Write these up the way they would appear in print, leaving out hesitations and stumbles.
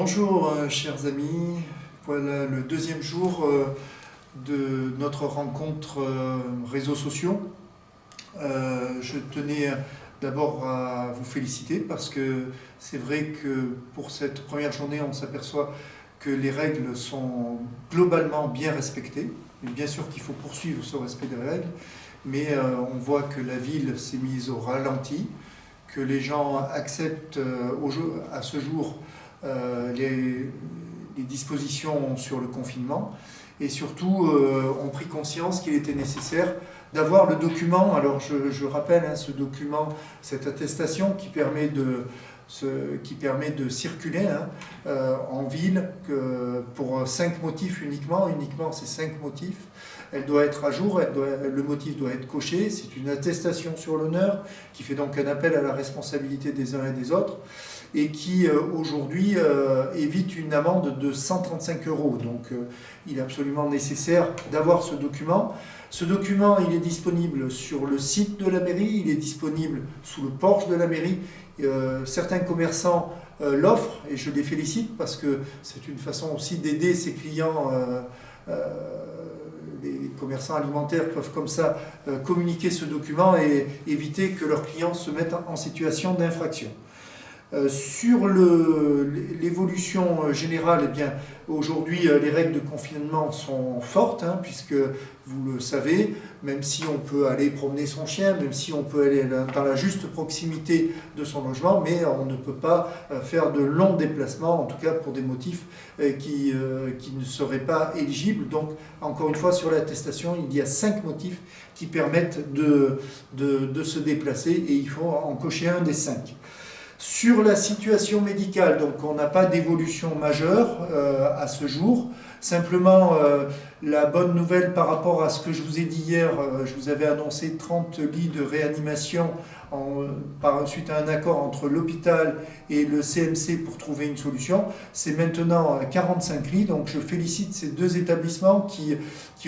Bonjour chers amis, voilà le deuxième jour de notre rencontre réseaux sociaux. Je tenais d'abord à vous féliciter parce que c'est vrai que pour cette première journée on s'aperçoit que les règles sont globalement bien respectées. Et bien sûr qu'il faut poursuivre ce respect des règles, mais on voit que la ville s'est mise au ralenti, que les gens acceptent à ce jour les dispositions sur le confinement et surtout ont pris conscience qu'il était nécessaire d'avoir le document. Alors je rappelle ce document, cette attestation qui permet de circuler en ville pour 5 motifs uniquement c'est 5 motifs. Elle doit être à jour, le motif doit être coché, c'est une attestation sur l'honneur qui fait donc un appel à la responsabilité des uns et des autres et qui aujourd'hui évite une amende de 135 €. Donc il est absolument nécessaire d'avoir ce document. Ce document, il est disponible sur le site de la mairie, il est disponible sous le porche de la mairie. Certains commerçants l'offrent et je les félicite parce que c'est une façon aussi d'aider ses clients. Les commerçants alimentaires peuvent comme ça communiquer ce document et éviter que leurs clients se mettent en situation d'infraction. Sur l'évolution générale, eh bien, aujourd'hui les règles de confinement sont fortes, puisque vous le savez, même si on peut aller promener son chien, même si on peut aller dans la juste proximité de son logement, mais on ne peut pas faire de longs déplacements, en tout cas pour des motifs qui ne seraient pas éligibles. Donc, encore une fois, sur l'attestation, il y a 5 motifs qui permettent de se déplacer et il faut en cocher un des 5. Sur la situation médicale, donc on n'a pas d'évolution majeure à ce jour. Simplement, la bonne nouvelle par rapport à ce que je vous ai dit hier, je vous avais annoncé 30 lits de réanimation suite à un accord entre l'hôpital et le CMC pour trouver une solution. C'est maintenant 45 lits, donc je félicite ces deux établissements qui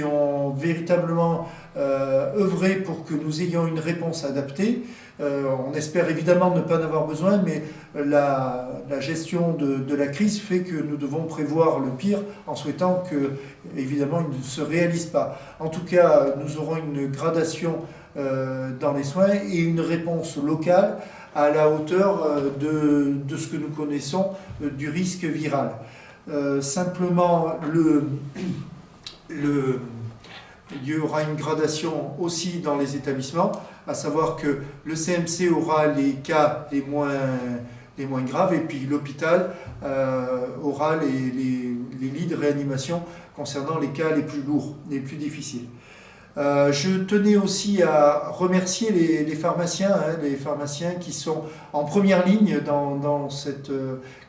ont véritablement œuvré pour que nous ayons une réponse adaptée. On espère évidemment ne pas en avoir besoin, mais la gestion de la crise fait que nous devons prévoir le pire en souhaitant que, évidemment, il ne se réalise pas. En tout cas, nous aurons une gradation dans les soins et une réponse locale à la hauteur de ce que nous connaissons du risque viral. Simplement, il y aura une gradation aussi dans les établissements, à savoir que le CMC aura les cas les moins graves et puis l'hôpital aura les lits de réanimation concernant les cas les plus lourds, les plus difficiles. Je tenais aussi à remercier les pharmaciens, les pharmaciens qui sont en première ligne dans cette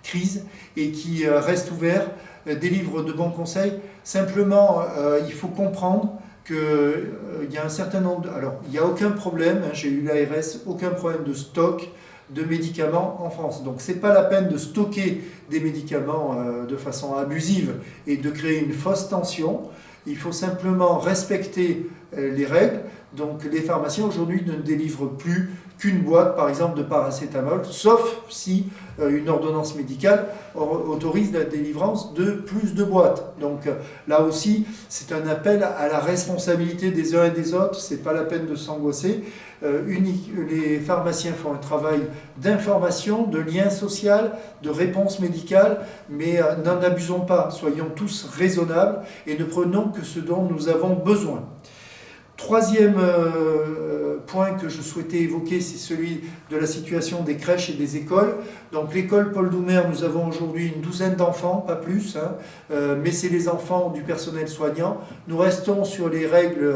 crise et qui restent ouverts, délivrent de bons conseils. Simplement, il faut comprendre qu'il y a un certain nombre alors il n'y a aucun problème, j'ai eu l'ARS, aucun problème de stock de médicaments en France. Donc c'est pas la peine de stocker des médicaments de façon abusive et de créer une fausse tension. Il faut simplement respecter les règles. Donc les pharmaciens aujourd'hui ne délivrent plus qu'une boîte, par exemple, de paracétamol, sauf si une ordonnance médicale autorise la délivrance de plus de boîtes. Donc là aussi, c'est un appel à la responsabilité des uns et des autres, c'est pas la peine de s'angoisser. Les pharmaciens font un travail d'information, de lien social, de réponse médicale, mais n'en abusons pas, soyons tous raisonnables et ne prenons que ce dont nous avons besoin. Troisième point que je souhaitais évoquer, c'est celui de la situation des crèches et des écoles. Donc l'école Paul Doumer, nous avons aujourd'hui une douzaine d'enfants, pas plus, mais c'est les enfants du personnel soignant. Nous restons sur les règles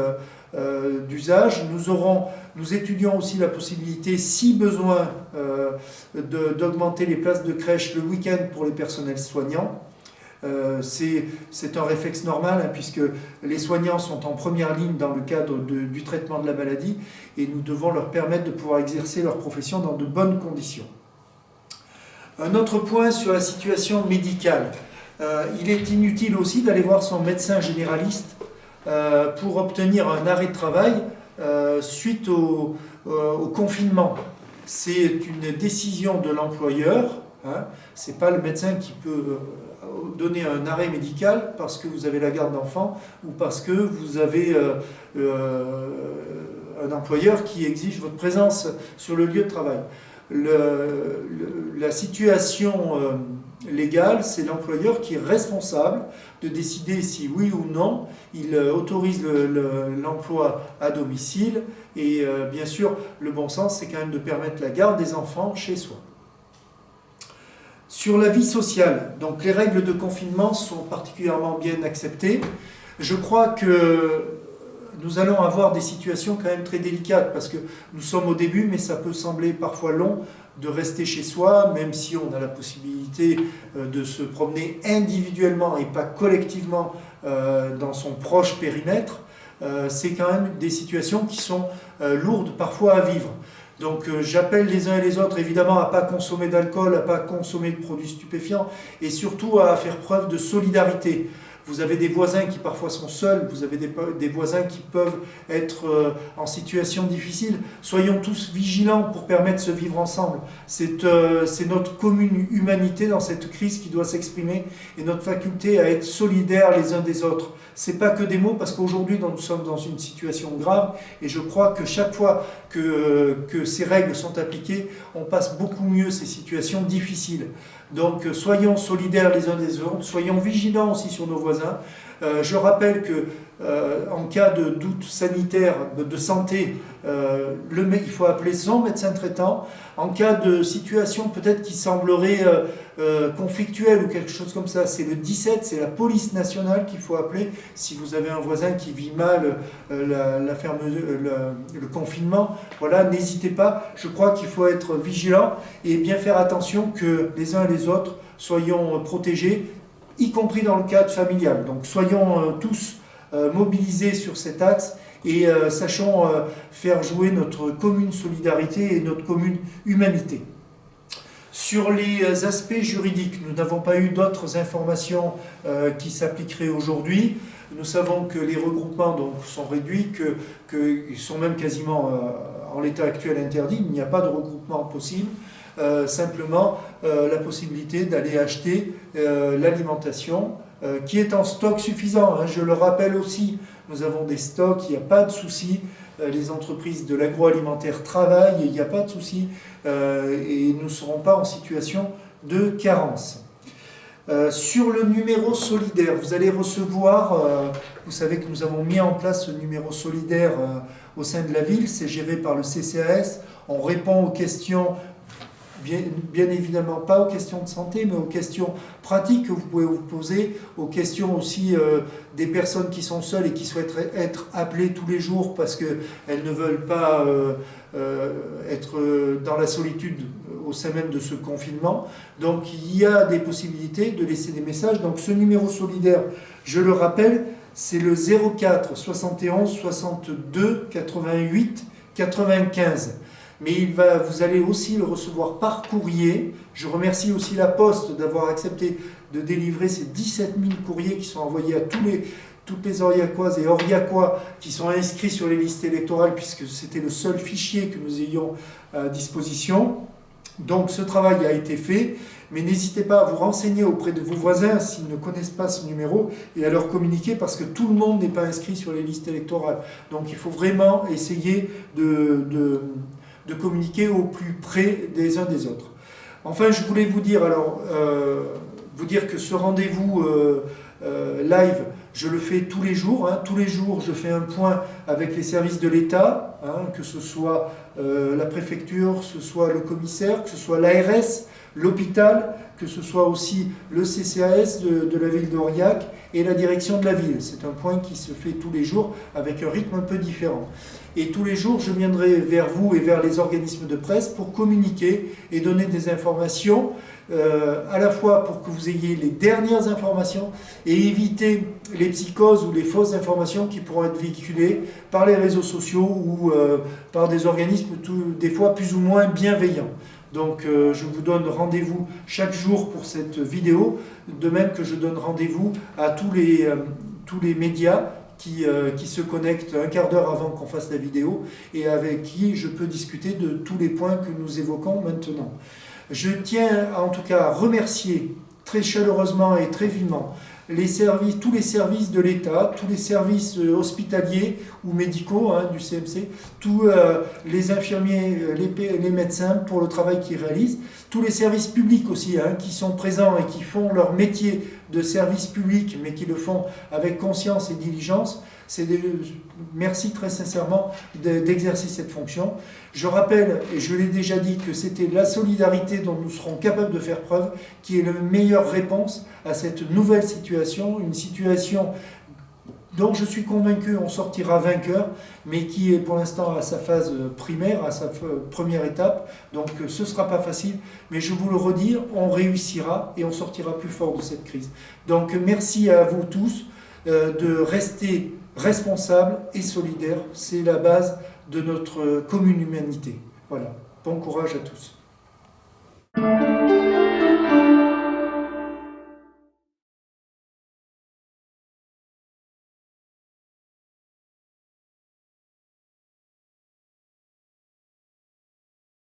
d'usage. Nous étudions aussi la possibilité, si besoin, d'augmenter les places de crèche le week-end pour les personnels soignants. C'est un réflexe normal puisque les soignants sont en première ligne dans le cadre du traitement de la maladie et nous devons leur permettre de pouvoir exercer leur profession dans de bonnes conditions. Un autre point sur la situation médicale. Il est inutile aussi d'aller voir son médecin généraliste pour obtenir un arrêt de travail suite au confinement. C'est une décision de l'employeur Hein. Ce n'est pas le médecin qui peut donner un arrêt médical parce que vous avez la garde d'enfant ou parce que vous avez un employeur qui exige votre présence sur le lieu de travail. La situation légale, c'est l'employeur qui est responsable de décider si oui ou non il autorise l'emploi à domicile. Et bien sûr, le bon sens, c'est quand même de permettre la garde des enfants chez soi. Sur la vie sociale, donc les règles de confinement sont particulièrement bien acceptées. Je crois que nous allons avoir des situations quand même très délicates parce que nous sommes au début, mais ça peut sembler parfois long de rester chez soi, même si on a la possibilité de se promener individuellement et pas collectivement dans son proche périmètre. C'est quand même des situations qui sont lourdes parfois à vivre. Donc j'appelle les uns et les autres évidemment à ne pas consommer d'alcool, à ne pas consommer de produits stupéfiants et surtout à faire preuve de solidarité. Vous avez des voisins qui parfois sont seuls, vous avez des voisins qui peuvent être en situation difficile. Soyons tous vigilants pour permettre ce vivre ensemble. C'est notre commune humanité dans cette crise qui doit s'exprimer et notre faculté à être solidaires les uns des autres. Ce n'est pas que des mots parce qu'aujourd'hui nous sommes dans une situation grave et je crois que chaque fois que ces règles sont appliquées, on passe beaucoup mieux ces situations difficiles. Donc soyons solidaires les uns des autres, soyons vigilants aussi sur nos voisins. Je rappelle que en cas de doute sanitaire, de santé, il faut appeler son médecin traitant. En cas de situation peut-être qui semblerait conflictuelle ou quelque chose comme ça, c'est le 17, c'est la police nationale qu'il faut appeler si vous avez un voisin qui vit mal le confinement. Voilà, n'hésitez pas. Je crois qu'il faut être vigilant et bien faire attention que les uns et les autres soyons protégés, y compris dans le cadre familial. Donc soyons tous mobilisés sur cet axe et sachons faire jouer notre commune solidarité et notre commune humanité. Sur les aspects juridiques, nous n'avons pas eu d'autres informations qui s'appliqueraient aujourd'hui. Nous savons que les regroupements donc, sont réduits, qu'ils sont même quasiment en l'état actuel interdits. Il n'y a pas de regroupement possible. Simplement la possibilité d'aller acheter l'alimentation qui est en stock suffisant. Hein. Je le rappelle aussi, nous avons des stocks, il n'y a pas de souci. Les entreprises de l'agroalimentaire travaillent, il n'y a pas de souci et nous ne serons pas en situation de carence. Sur le numéro solidaire, vous allez recevoir, vous savez que nous avons mis en place ce numéro solidaire au sein de la ville, c'est géré par le CCAS, on répond aux questions. Bien évidemment pas aux questions de santé, mais aux questions pratiques que vous pouvez vous poser, aux questions aussi des personnes qui sont seules et qui souhaiteraient être appelées tous les jours parce qu'elles ne veulent pas être dans la solitude au sein même de ce confinement. Donc il y a des possibilités de laisser des messages. Donc ce numéro solidaire, je le rappelle, c'est le 04 71 62 88 95. Mais vous allez aussi le recevoir par courrier. Je remercie aussi la Poste d'avoir accepté de délivrer ces 17 000 courriers qui sont envoyés à toutes les Aurillacoises et Aurillacois qui sont inscrits sur les listes électorales puisque c'était le seul fichier que nous ayons à disposition. Donc ce travail a été fait, mais n'hésitez pas à vous renseigner auprès de vos voisins s'ils ne connaissent pas ce numéro et à leur communiquer parce que tout le monde n'est pas inscrit sur les listes électorales. Donc il faut vraiment essayer de communiquer au plus près des uns des autres. Enfin, je voulais vous dire, que ce rendez-vous live, je le fais tous les jours. Hein. Tous les jours, je fais un point avec les services de l'État, hein, que ce soit la préfecture, que ce soit le commissaire, que ce soit l'ARS, l'hôpital, que ce soit aussi le CCAS de la ville d'Aurillac et la direction de la ville. C'est un point qui se fait tous les jours avec un rythme un peu différent. Et tous les jours, je viendrai vers vous et vers les organismes de presse pour communiquer et donner des informations, à la fois pour que vous ayez les dernières informations et éviter les psychoses ou les fausses informations qui pourront être véhiculées par les réseaux sociaux ou par des organismes des fois plus ou moins bienveillants. Donc je vous donne rendez-vous chaque jour pour cette vidéo, de même que je donne rendez-vous à tous les médias qui se connectent un quart d'heure avant qu'on fasse la vidéo et avec qui je peux discuter de tous les points que nous évoquons maintenant. Je tiens en tout cas à remercier très chaleureusement et très vivement tous les services de l'État, tous les services hospitaliers ou médicaux du CMC, tous les infirmiers, les médecins pour le travail qu'ils réalisent, tous les services publics aussi qui sont présents et qui font leur métier de service public, mais qui le font avec conscience et diligence. Merci très sincèrement d'exercer cette fonction. Je rappelle, et je l'ai déjà dit, que c'était la solidarité dont nous serons capables de faire preuve qui est la meilleure réponse à cette nouvelle situation, une situation dont je suis convaincu on sortira vainqueur, mais qui est pour l'instant à sa phase primaire, à sa première étape. Donc ce ne sera pas facile, mais je vous le redis, on réussira et on sortira plus fort de cette crise. Donc merci à vous tous de rester responsables et solidaires. C'est la base de notre commune humanité. Voilà. Bon courage à tous.